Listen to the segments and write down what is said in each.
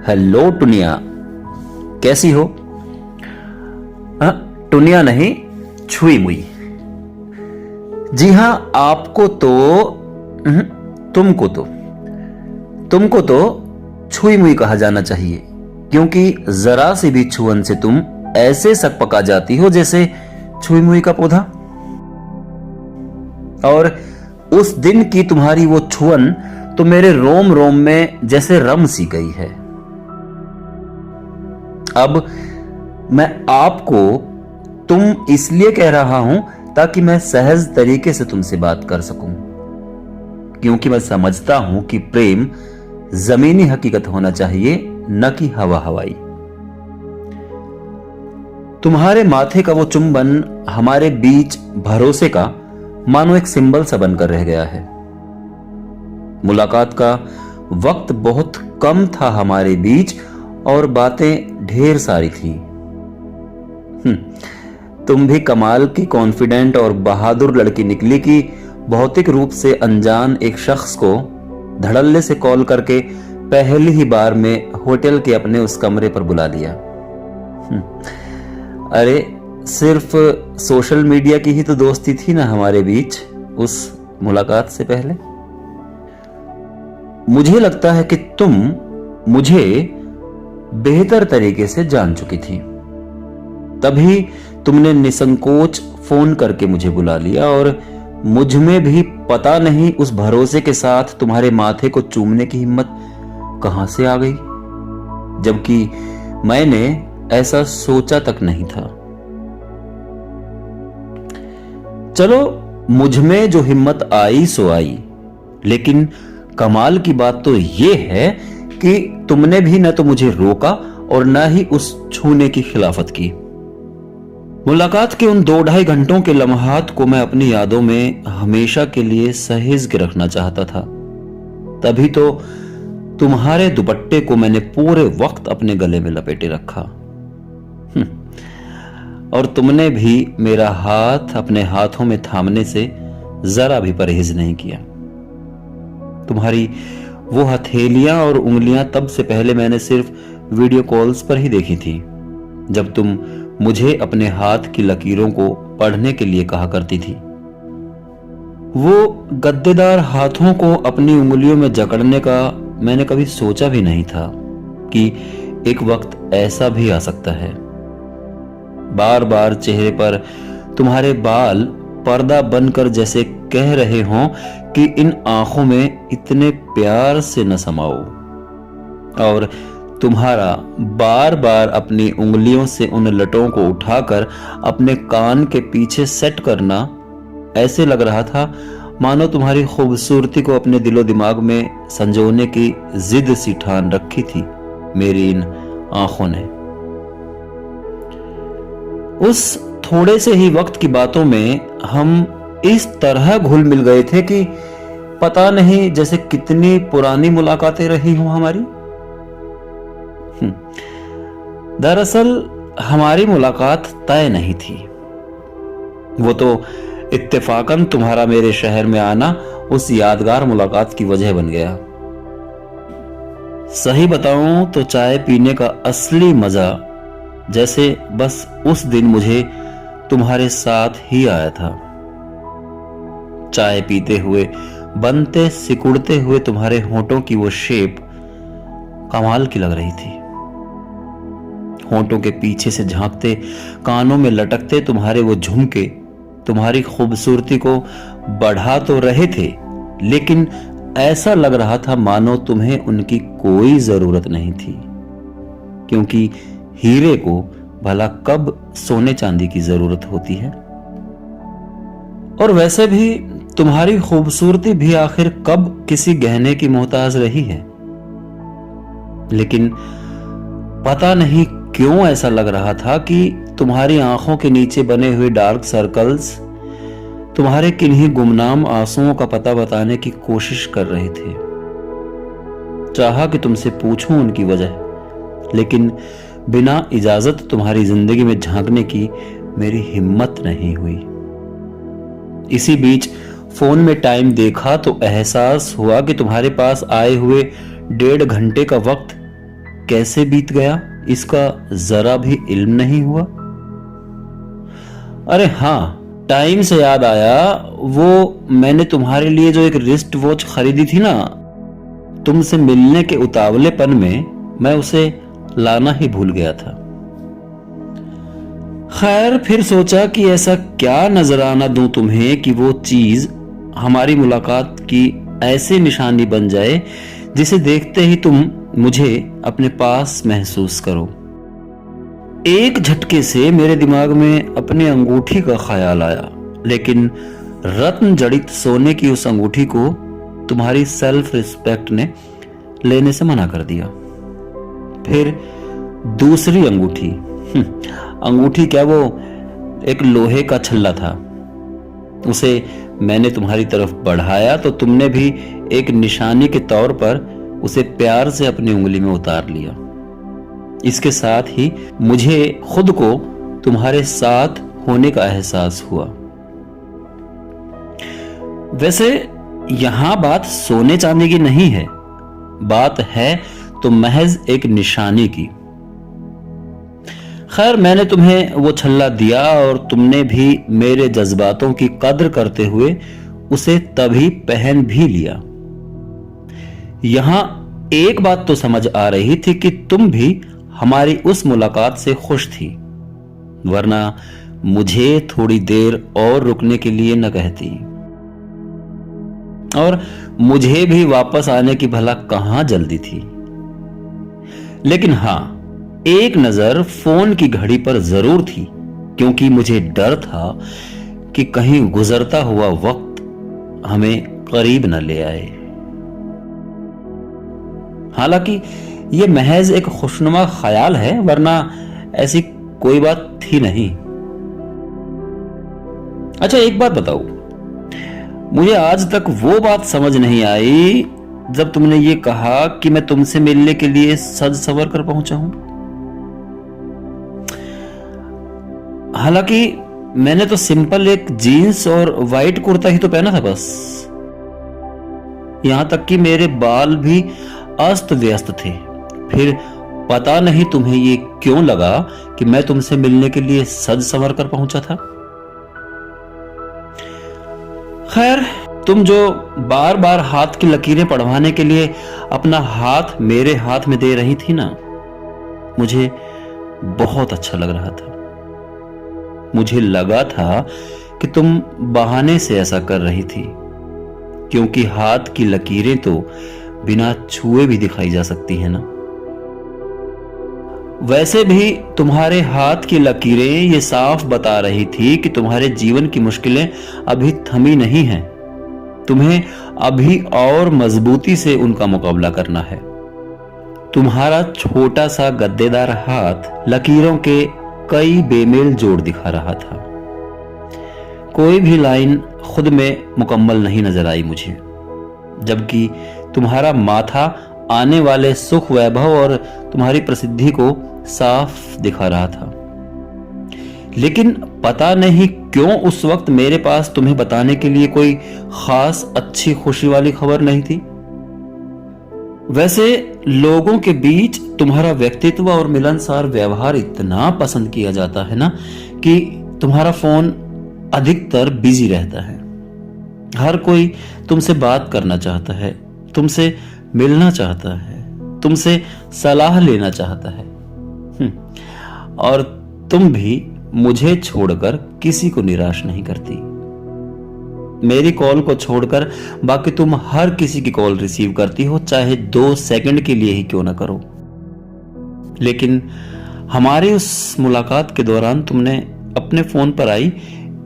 Hello टुनिया, कैसी हो? टुनिया नहीं, छुई मुई। जी हां, आपको तो तुमको तो छुई मुई कहा जाना चाहिए, क्योंकि जरा सी भी छुअन से तुम ऐसे सकपका जाती हो जैसे छुई मुई का पौधा। और उस दिन की तुम्हारी वो छुअन तो मेरे रोम रोम में जैसे रम सी गई है। अब मैं आपको तुम इसलिए कह रहा हूं ताकि मैं सहज तरीके से तुमसे बात कर सकूं, क्योंकि मैं समझता हूं कि प्रेम जमीनी हकीकत होना चाहिए, न कि हवा हवाई। तुम्हारे माथे का वो चुंबन हमारे बीच भरोसे का मानो एक सिंबल सा बनकर रह गया है। मुलाकात का वक्त बहुत कम था हमारे बीच और बातें ढेर सारी थी। तुम भी कमाल की कॉन्फिडेंट और बहादुर लड़की निकली कि भौतिक रूप से अनजान एक शख्स को धड़ल्ले से कॉल करके पहली ही बार में होटल के अपने उस कमरे पर बुला लिया। अरे सिर्फ सोशल मीडिया की ही तो दोस्ती थी ना हमारे बीच उस मुलाकात से पहले। मुझे लगता है कि तुम मुझे बेहतर तरीके से जान चुकी थी, तभी तुमने निसंकोच फोन करके मुझे बुला लिया और मुझ में भी पता नहीं उस भरोसे के साथ तुम्हारे माथे को चूमने की हिम्मत कहां से आ गई, जबकि मैंने ऐसा सोचा तक नहीं था। चलो, मुझ में जो हिम्मत आई सो आई, लेकिन कमाल की बात तो यह है कि तुमने भी न तो मुझे रोका और न ही उस छूने की खिलाफत की। मुलाकात के उन 2-2.5 घंटों के लम्हात को मैं अपनी यादों में हमेशा के लिए सहेज के रखना चाहता था। तभी तो तुम्हारे दुपट्टे को मैंने पूरे वक्त अपने गले में लपेटे रखा। और तुमने भी मेरा हाथ अपने हाथों में थामने से जरा भी परहेज नहीं किया। तुम्हारी वो हथेलियां और उंगलियां तब से पहले मैंने सिर्फ वीडियो कॉल्स पर ही देखी थी, जब तुम मुझे अपने हाथ की लकीरों को पढ़ने के लिए कहा करती थी। वो गद्देदार हाथों को अपनी उंगलियों में जकड़ने का मैंने कभी सोचा भी नहीं था कि एक वक्त ऐसा भी आ सकता है। बार बार चेहरे पर तुम्हारे बाल पर्दा बनकर जैसे कह रहे हों कि इन आंखों में इतने प्यार से न समाओ, और तुम्हारा बार बार अपनी उंगलियों से उन लटों को उठाकर अपने कान के पीछे सेट करना ऐसे लग रहा था मानो तुम्हारी खूबसूरती को अपने दिलो दिमाग में संजोने की जिद सी ठान रखी थी मेरी इन आंखों ने। उस थोड़े से ही वक्त की बातों में हम इस तरह घुल मिल गए थे कि पता नहीं जैसे कितनी पुरानी मुलाकातें रही हों हमारी। दरअसल हमारी मुलाकात तय नहीं थी, वो तो इत्तेफाकन तुम्हारा मेरे शहर में आना उस यादगार मुलाकात की वजह बन गया। सही बताऊं तो चाय पीने का असली मजा जैसे बस उस दिन मुझे तुम्हारे साथ ही आया था। चाय पीते हुए बनते सिकुड़ते हुए तुम्हारे होंठों की वो शेप कमाल की लग रही थी। होंठों के पीछे से झांकते, कानों में लटकते तुम्हारे वो झुमके तुम्हारी खूबसूरती को बढ़ा तो रहे थे, लेकिन ऐसा लग रहा था मानो तुम्हें उनकी कोई जरूरत नहीं थी, क्योंकि हीरे को भला कब सोने चांदी की जरूरत होती है। और वैसे भी तुम्हारी खूबसूरती भी आखिर कब किसी गहने की मोहताज रही है। लेकिन पता नहीं क्यों ऐसा लग रहा था कि तुम्हारी आंखों के नीचे बने हुए डार्क सर्कल्स तुम्हारे किन्हीं गुमनाम आंसुओं का पता बताने की कोशिश कर रहे थे। चाहा कि तुमसे पूछूं उनकी वजह, लेकिन बिना इजाजत तुम्हारी जिंदगी में झांकने की मेरी हिम्मत नहीं हुई। इसी बीच फोन में टाइम देखा तो एहसास हुआ कि तुम्हारे पास आए हुए 1.5 घंटे का वक्त कैसे बीत गया इसका जरा भी इल्म नहीं हुआ? अरे हाँ, टाइम से याद आया, वो मैंने तुम्हारे लिए जो एक रिस्ट वॉच खरीदी थी ना, तुमसे मिलने के उतावलेपन में मैं उसे लाना ही भूल गया था। खैर, फिर सोचा कि ऐसा क्या नजराना दूं तुम्हें कि वो चीज हमारी मुलाकात की ऐसी निशानी बन जाए जिसे देखते ही तुम मुझे अपने पास महसूस करो। एक झटके से मेरे दिमाग में अपने अंगूठी का ख्याल आया, लेकिन रत्न जड़ित सोने की उस अंगूठी को तुम्हारी सेल्फ रिस्पेक्ट ने लेने से मना कर दिया। फिर दूसरी अंगूठी, अंगूठी क्या, वो एक लोहे का छल्ला था। उसे मैंने तुम्हारी तरफ बढ़ाया तो तुमने भी एक निशानी के तौर पर उसे प्यार से अपनी उंगली में उतार लिया। इसके साथ ही मुझे खुद को तुम्हारे साथ होने का एहसास हुआ। वैसे यहां बात सोने चांदी की नहीं है, बात है तो महज एक निशानी की। खैर, मैंने तुम्हें वो छल्ला दिया और तुमने भी मेरे जज्बातों की कद्र करते हुए उसे तभी पहन भी लिया। यहां एक बात तो समझ आ रही थी कि तुम भी हमारी उस मुलाकात से खुश थी, वरना मुझे थोड़ी देर और रुकने के लिए न कहती, और मुझे भी वापस आने की भला कहां जल्दी थी। लेकिन हां, एक नजर फोन की घड़ी पर जरूर थी, क्योंकि मुझे डर था कि कहीं गुजरता हुआ वक्त हमें करीब न ले आए। हालांकि यह महज एक खुशनुमा ख्याल है, वरना ऐसी कोई बात थी नहीं। अच्छा, एक बात बताओ, मुझे आज तक वो बात समझ नहीं आई जब तुमने ये कहा कि मैं तुमसे मिलने के लिए सज संवर कर पहुंचा हूं। हालांकि मैंने तो सिंपल एक जीन्स और वाइट कुर्ता ही तो पहना था बस। यहां तक कि मेरे बाल भी अस्त व्यस्त थे। फिर पता नहीं तुम्हें ये क्यों लगा कि मैं तुमसे मिलने के लिए सज संवर कर पहुंचा था। खैर, तुम जो बार बार हाथ की लकीरें पढ़वाने के लिए अपना हाथ मेरे हाथ में दे रही थी ना, मुझे बहुत अच्छा लग रहा था। मुझे लगा था कि तुम बहाने से ऐसा कर रही थी, क्योंकि हाथ की लकीरें तो बिना छुए भी दिखाई जा सकती हैं ना। वैसे भी तुम्हारे हाथ की लकीरें ये साफ बता रही थी कि तुम्हारे जीवन की मुश्किलें अभी थमी नहीं हैं। तुम्हें अभी और मजबूती से उनका मुकाबला करना है। तुम्हारा छोटा सा गद्देदार हाथ लकीरों के कई बेमेल जोड़ दिखा रहा था। कोई भी लाइन खुद में मुकम्मल नहीं नजर आई मुझे, जबकि तुम्हारा माथा आने वाले सुख वैभव और तुम्हारी प्रसिद्धि को साफ दिखा रहा था। लेकिन पता नहीं क्यों उस वक्त मेरे पास तुम्हें बताने के लिए कोई खास अच्छी खुशी वाली खबर नहीं थी। वैसे लोगों के बीच तुम्हारा व्यक्तित्व और मिलनसार व्यवहार इतना पसंद किया जाता है ना कि तुम्हारा फोन अधिकतर बिजी रहता है। हर कोई तुमसे बात करना चाहता है, तुमसे मिलना चाहता है, तुमसे सलाह लेना चाहता है। और तुम भी मुझे छोड़कर किसी को निराश नहीं करती। मेरी कॉल को छोड़कर बाकी तुम हर किसी की कॉल रिसीव करती हो, चाहे 2 सेकंड के लिए ही क्यों ना करो। लेकिन हमारी उस मुलाकात के दौरान तुमने अपने फोन पर आई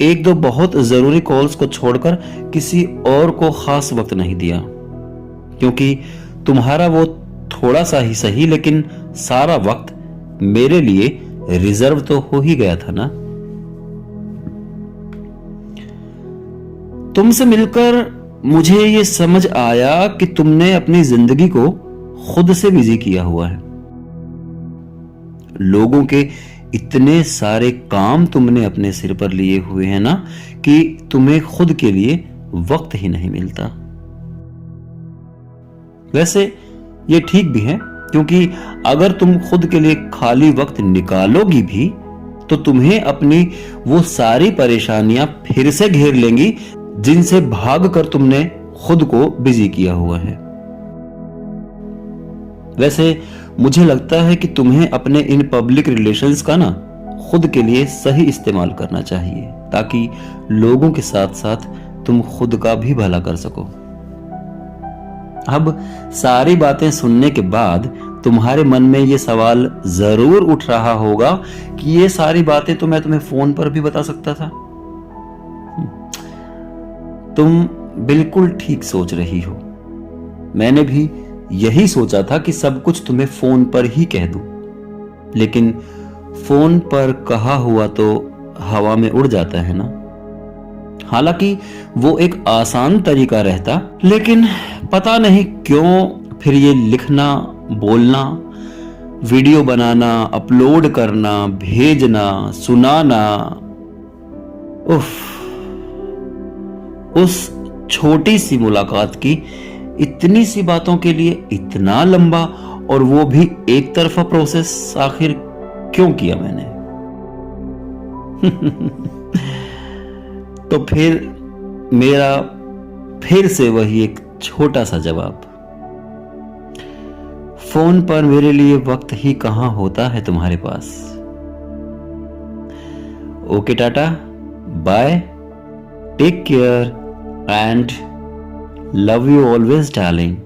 1-2 बहुत जरूरी कॉल्स को छोड़कर किसी और को खास वक्त नहीं दिया, क्योंकि तुम्हारा वो थोड़ा सा ही सही लेकिन सारा वक्त मेरे लिए रिजर्व तो हो ही गया था ना। तुमसे मिलकर मुझे ये समझ आया कि तुमने अपनी जिंदगी को खुद से बिजी किया हुआ है। लोगों के इतने सारे काम तुमने अपने सिर पर लिए हुए हैं ना कि तुम्हें खुद के लिए वक्त ही नहीं मिलता। वैसे ये ठीक भी है क्योंकि अगर तुम खुद के लिए खाली वक्त निकालोगी भी तो तुम्हें अपनी वो सारी परेशानियां फिर से घेर लेंगी जिनसे भागकर तुमने खुद को बिजी किया हुआ है। वैसे मुझे लगता है कि तुम्हें अपने इन पब्लिक रिलेशंस का ना खुद के लिए सही इस्तेमाल करना चाहिए, ताकि लोगों के साथ साथ तुम खुद का भी भला कर सको। अब सारी बातें सुनने के बाद तुम्हारे मन में ये सवाल जरूर उठ रहा होगा कि ये सारी बातें तो मैं तुम्हें फोन पर भी बता सकता था। तुम बिल्कुल ठीक सोच रही हो। मैंने भी यही सोचा था कि सब कुछ तुम्हें फोन पर ही कह दूं, लेकिन फोन पर कहा हुआ तो हवा में उड़ जाता है ना। हालांकि वो एक आसान तरीका रहता, लेकिन पता नहीं क्यों फिर ये लिखना, बोलना, वीडियो बनाना, अपलोड करना, भेजना, सुनाना, उस छोटी सी मुलाकात की इतनी सी बातों के लिए इतना लंबा और वो भी एक तरफा प्रोसेस आखिर क्यों किया मैंने? तो फिर मेरा फिर से वही एक छोटा सा जवाब, फोन पर मेरे लिए वक्त ही कहां होता है तुम्हारे पास। Okay tata, bye, take care and love you always darling.